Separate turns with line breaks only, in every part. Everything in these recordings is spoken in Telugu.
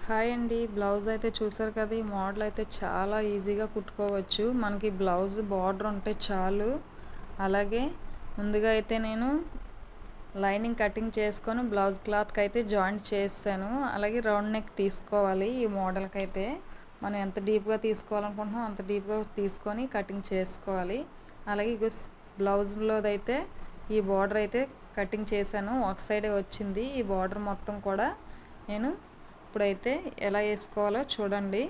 హాయ్ అండి. బ్లౌజ్ అయితే చూసారు కదా, ఈ మోడల్ అయితే చాలా ఈజీగా కుట్టుకోవచ్చు. మనకి బ్లౌజ్ బార్డర్ ఉంటే చాలు. అలాగే ముందుగా అయితే నేను లైనింగ్ కటింగ్ చేసుకొని బ్లౌజ్ క్లాత్కి అయితే జాయింట్ చేశాను. అలాగే రౌండ్ నెక్ తీసుకోవాలి. ఈ మోడల్కి అయితే మనం ఎంత డీప్గా తీసుకోవాలనుకుంటున్నాం అంత డీప్గా తీసుకొని కటింగ్ చేసుకోవాలి. అలాగే బ్లౌజ్లోదైతే ఈ బార్డర్ అయితే కటింగ్ చేశాను. ఒక సైడే వచ్చింది ఈ బార్డర్ మొత్తం కూడా. నేను ఇప్పుడైతే ఎలా వేసుకోవాలో చూడండి.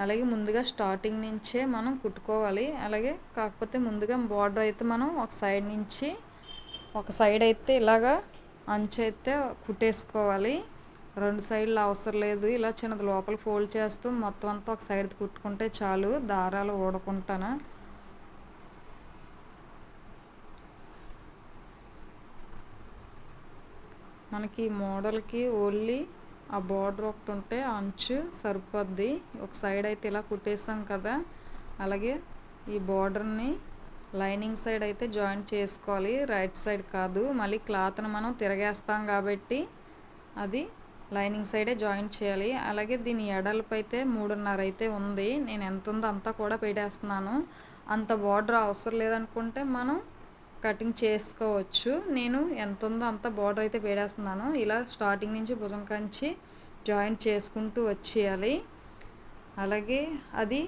అలాగే ముందుగా స్టార్టింగ్ నుంచే మనం కుట్టుకోవాలి. అలాగే కాకపోతే ముందుగా బార్డర్ అయితే మనం ఒక సైడ్ అయితే ఇలాగా అంచు అయితే కుట్టేసుకోవాలి. రెండు సైడ్లు అవసరం లేదు. ఇలా చిన్నది లోపల ఫోల్డ్ చేస్తూ మొత్తం అంతా ఒక సైడ్ కుట్టుకుంటే చాలు, దారాలు ఊడకుంటాను. మనకి మోడల్కి ఓన్లీ ఆ బార్డర్ ఒకటి ఉంటే అంచు సరిపోద్ది. ఒక సైడ్ అయితే ఇలా కుట్టేసాం కదా. అలాగే ఈ బార్డర్ని లైనింగ్ సైడ్ అయితే జాయింట్ చేసుకోవాలి, రైట్ సైడ్ కాదు. మళ్ళీ క్లాత్ని మనం తిరగేస్తాం కాబట్టి అది లైనింగ్ సైడే జాయింట్ చేయాలి. అలాగే దీని ఎడల్పు అయితే 3.5 అయితే ఉంది. నేను ఎంత ఉందో అంతా కూడా పెట్టేస్తున్నాను. అంత బార్డర్ అవసరం లేదనుకుంటే మనం కటింగ్ చేసుకోవచ్చు. నేను ఎంత ఉందో అంత బార్డర్ అయితే పెట్టేస్తున్నాను. ఇలా స్టార్టింగ్ నుంచి భుజం కంచి జాయింట్ చేసుకుంటూ వచ్చేయాలి. అలాగే అది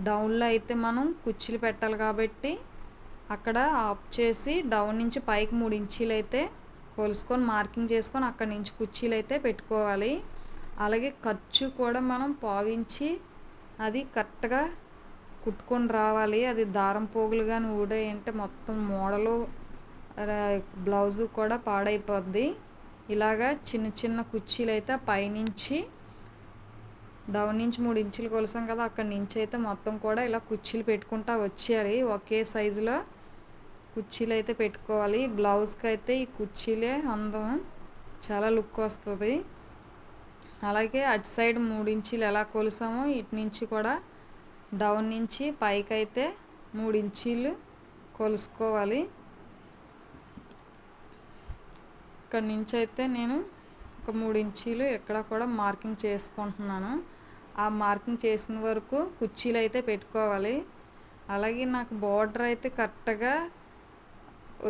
డౌన్లో అయితే మనం కుర్చీలు పెట్టాలి కాబట్టి అక్కడ ఆఫ్ చేసి డౌన్ నుంచి పైకి 3 ఇంచీలు అయితే కొలుసుకొని మార్కింగ్ చేసుకొని అక్కడి నుంచి కుర్చీలు అయితే పెట్టుకోవాలి. అలాగే ఖర్చు కూడా మనం పావించి అది కరెక్ట్గా కుట్టుకొని రావాలి. అది దారం పోగులు కానీ ఊడాయంటే మొత్తం మోడలు బ్లౌజు కూడా పాడైపోద్ది. ఇలాగా చిన్న చిన్న కుర్చీలు అయితే పైనుంచి డౌన్ నుంచి 3 ఇంచులు కొలిసాం కదా, అక్కడి నుంచి అయితే మొత్తం కూడా ఇలా కుర్చీలు పెట్టుకుంటా వచ్చేయాలి. ఒకే సైజులో కుర్చీలు అయితే పెట్టుకోవాలి. బ్లౌజ్కి అయితే ఈ కుర్చీలే అందం, చాలా లుక్ వస్తుంది. అలాగే అటు సైడ్ 3 ఇంచులు ఎలా కొలిసామో ఇటు నుంచి కూడా డౌన్ నుంచి పైకి అయితే 3 ఇంచీలు కొలుసుకోవాలి. ఇక్కడ నుంచి అయితే నేను ఒక 3 ఇంచీలు ఇక్కడ కూడా మార్కింగ్ చేసుకుంటున్నాను. ఆ మార్కింగ్ చేసిన వరకు కుర్చీలు అయితే పెట్టుకోవాలి. అలాగే నాకు బార్డర్ అయితే కరెక్ట్గా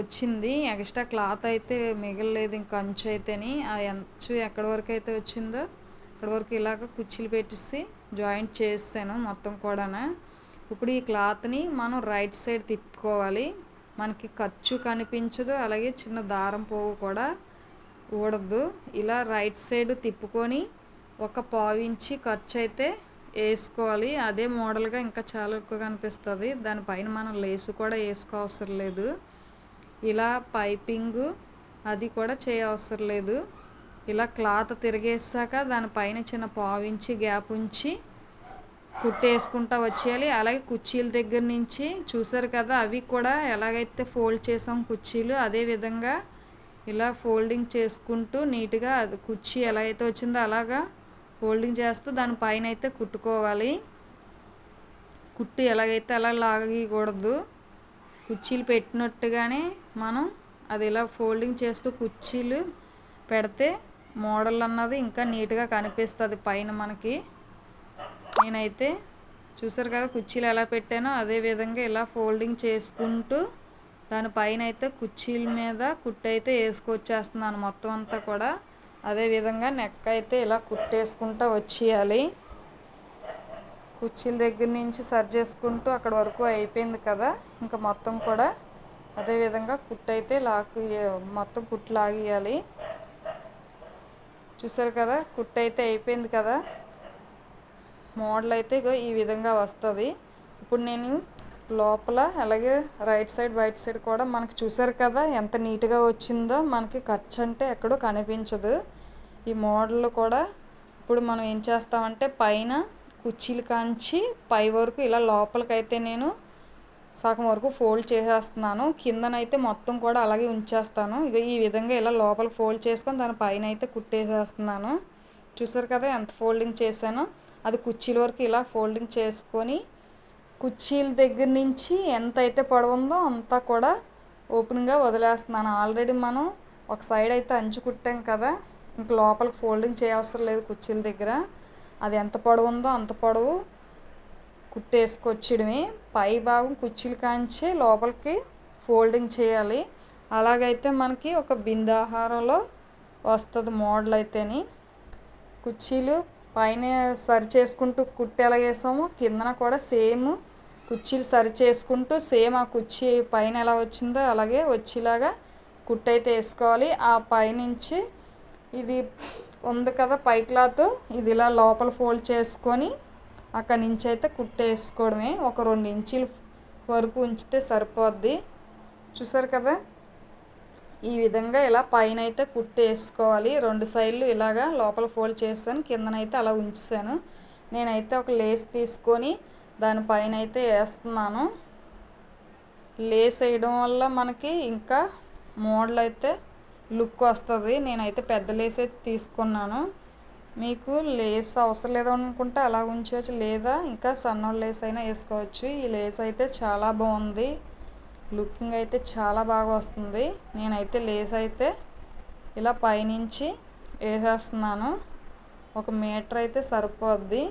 వచ్చింది. ఎక్స్ట్రా క్లాత్ అయితే మిగలలేదు. ఇంక అంచు అయితేని ఆ అంచు ఎక్కడి వరకు అయితే వచ్చిందో అక్కడి వరకు ఇలాగ కుర్చీలు పెట్టేసి జాయింట్ చేసాను మొత్తం కూడా. ఇప్పుడు ఈ క్లాత్ని మనం రైట్ సైడ్ తిప్పుకోవాలి. మనకి ఖర్చు కనిపించదు, అలాగే చిన్న దారం పోగు కూడా ఊడదు. ఇలా రైట్ సైడ్ తిప్పుకొని ఒక పావించి ఖర్చు అయితే వేసుకోవాలి. అదే మోడల్గా ఇంకా చాలా ఎక్కువ కనిపిస్తుంది. దానిపైన మనం లేసు కూడా వేసుకోవసరం లేదు. ఇలా పైపింగు అది కూడా చేయవసరం లేదు. ఇలా క్లాత్ తిరిగేసాక దానిపైన చిన్న పావించి గ్యాప్ ఉంచి కుట్టేసుకుంటా వచ్చేయాలి. అలాగే కుర్చీల దగ్గర నుంచి చూసారు కదా, అవి కూడా ఎలాగైతే ఫోల్డ్ చేసాం కుర్చీలు అదే విధంగా ఇలా ఫోల్డింగ్ చేసుకుంటూ నీట్గా అది కుర్చీ ఎలా అయితే వచ్చిందో అలాగా ఫోల్డింగ్ చేస్తూ దానిపైన అయితే కుట్టుకోవాలి. కుట్టు ఎలాగైతే అలా లాగకూడదు. కుర్చీలు పెట్టినట్టుగానే మనం అది ఇలా ఫోల్డింగ్ చేస్తూ కుర్చీలు పెడితే మోడల్ అన్నది ఇంకా నీట్గా కనిపిస్తుంది పైన మనకి. నేనైతే చూసారు కదా కుర్చీలు ఎలా పెట్టానో అదే విధంగా ఇలా ఫోల్డింగ్ చేసుకుంటూ దానిపైన అయితే కుర్చీల మీద కుట్టు అయితే వేసుకొచ్చేస్తున్నాను మొత్తం అంతా కూడా. అదే విధంగా నెక్ అయితే ఇలా కుట్టేసుకుంటూ వచ్చేయాలి. కుర్చీల దగ్గర నుంచి సరి చేసుకుంటూ అక్కడ వరకు అయిపోయింది కదా. ఇంకా మొత్తం కూడా అదే విధంగా కుట్టు అయితే మొత్తం కుట్టు లాగేయాలి. చూసారు కదా కుట్టు అయితే అయిపోయింది కదా. మోడల్ అయితే ఈ విధంగా వస్తుంది. ఇప్పుడు నేను లోపల అలాగే రైట్ సైడ్ వైట్ సైడ్ కూడా మనకి చూసారు కదా ఎంత నీట్గా వచ్చిందో. మనకి ఖర్చు అంటే ఎక్కడో కనిపించదు. ఈ మోడల్ కూడా ఇప్పుడు మనం ఏం చేస్తామంటే పైన కుర్చీలు కాంచి పై వరకు ఇలా లోపలికైతే నేను సగం వరకు ఫోల్డ్ చేసేస్తున్నాను. కిందనైతే మొత్తం కూడా అలాగే ఉంచేస్తాను. ఇక ఈ విధంగా ఇలా లోపల ఫోల్డ్ చేసుకొని దాని పైన అయితే కుట్టేసేస్తున్నాను. చూసారు కదా ఎంత ఫోల్డింగ్ చేశానో. అది కుర్చీల వరకు ఇలా ఫోల్డింగ్ చేసుకొని కుర్చీల దగ్గర నుంచి ఎంత అయితే పొడవుందో అంతా కూడా ఓపెన్గా వదిలేస్తున్నాను. ఆల్రెడీ మనం ఒక సైడ్ అయితే అంచు కుట్టాం కదా, ఇంక లోపలికి ఫోల్డింగ్ చేయవసరం లేదు కుర్చీల దగ్గర. అది ఎంత పొడవు ఉందో అంత పొడవు కుట్టేసుకొచ్చడమే. పై భాగం కుర్చీలు కాంచి లోపలికి ఫోల్డింగ్ చేయాలి. అలాగైతే మనకి ఒక బిందాహారంలో వస్తుంది మోడల్ అయితేని. కుర్చీలు పైన సరి చేసుకుంటూ కుట్టు ఎలా వేసామో కిందన కూడా సేమ్ కుర్చీలు సరి చేసుకుంటూ సేమ్ ఆ కుర్చీ పైన ఎలా వచ్చిందో అలాగే వచ్చేలాగా కుట్టు అయితే వేసుకోవాలి. ఆ పైనుంచి ఇది ఉంది కదా పై క్లాత్, ఇది ఇలా లోపల ఫోల్డ్ చేసుకొని అక్కడి నుంచి అయితే కుట్టు వేసుకోవడమే. ఒక 2 ఇంచీల వరకు ఉంచితే సరిపోద్ది. చూసారు కదా, ఈ విధంగా ఇలా పైన అయితే కుట్టు వేసుకోవాలి. 2 సైడ్లు ఇలాగా లోపల ఫోల్డ్ చేస్తాను, కిందనైతే అలా ఉంచాను. నేనైతే ఒక లేస్ తీసుకొని దానిపైన అయితే వేస్తున్నాను. లేస్ వేయడం వల్ల మనకి ఇంకా మోడల్ అయితే లుక్ వస్తుంది. నేనైతే పెద్ద లేస్ అయితే తీసుకున్నాను. మీకు లేస్ అవసరం లేదనుకుంటే అలా ఉంచవచ్చు, లేదా ఇంకా సన్న లేస్ అయినా వేసుకోవచ్చు. ఈ లేస్ అయితే చాలా బాగుంది, లుకింగ్ అయితే చాలా బాగా వస్తుంది. నేనైతే లేస్ అయితే ఇలా పైనుంచి వేసేస్తున్నాను. 1 మీటర్ అయితే సరిపోద్ది.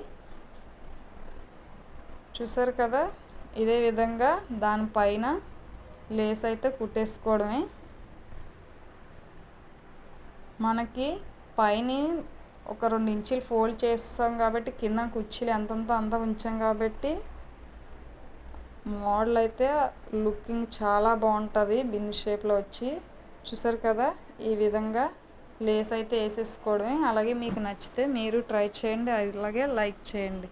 చూసారు కదా, ఇదే విధంగా దానిపైన లేస్ అయితే కుట్టేసుకోవడమే. మనకి పైన ఒక 2 ఇంచీలు ఫోల్డ్ చేస్తాం కాబట్టి కింద కుర్చీలు ఎంతంతో అంత ఉంచాం కాబట్టి మోడల్ అయితే లుకింగ్ చాలా బాగుంటుంది బిందు షేప్లో వచ్చి. చూసారు కదా, ఈ విధంగా లేస్ అయితే వేసేసుకోవడమే. అలాగే మీకు నచ్చితే మీరు ట్రై చేయండి, అలాగే లైక్ చేయండి.